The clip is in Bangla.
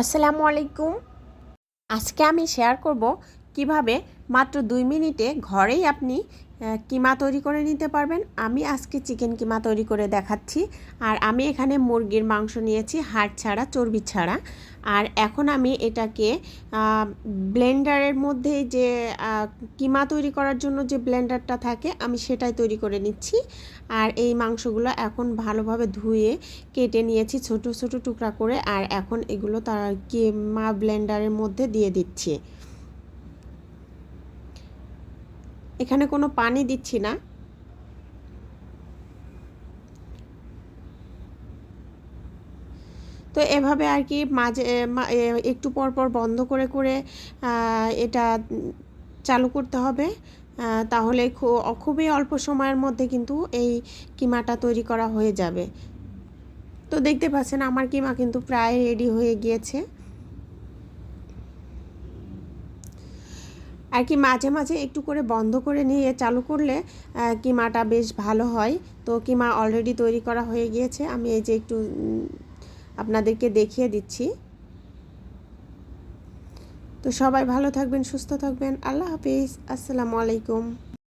আসসালামু আলাইকুম। আজকে আমি শেয়ার করব কিভাবে মাত্র 2 মিনিটে ঘরেই আপনি কিমা তৈরি করে নিতে পারবেন। আমি আজকে চিকেন কিমা তৈরি করে দেখাচ্ছি। আর আমি এখানে মুরগির মাংস নিয়েছি, হাড় ছাড়া, চর্বি ছাড়া। আর এখন আমি এটাকে ব্লেন্ডারের মধ্যে যে কিমা তৈরি করার জন্য যে ব্লেন্ডারটা থাকে আমি সেটাই তৈরি করে নিচ্ছি। আর এই মাংসগুলো এখন ভালোভাবে ধুয়ে কেটে নিয়েছি ছোট ছোট টুকরা করে। আর এখন এগুলো তার কিমা ব্লেন্ডারের মধ্যে দিয়ে দিচ্ছি। এখানে কোনো পানি দিচ্ছি না। তো এভাবে আর কি মাঝে একটু পর পর বন্ধ করে করে এটা চালু করতে হবে। তাহলে খুবই অল্প সময়ের মধ্যে কিন্তু এই কিমাটা তৈরি করা হয়ে যাবে। তো দেখতে পাচ্ছেন আমার কিমা কিন্তু প্রায় রেডি হয়ে গিয়েছে। আর কি মাঝে মাঝে একটু করে বন্ধ করে নিয়ে চালু করলে কিমাটা বেশ ভালো হয়। তো কিমা অলরেডি তৈরি করা হয়ে গিয়েছে। আমি এই যে একটু আপনাদেরকে দেখিয়ে দিচ্ছি। তো সবাই ভালো থাকবেন, সুস্থ থাকবেন। আল্লাহ হাফিজ। আসসালামু আলাইকুম।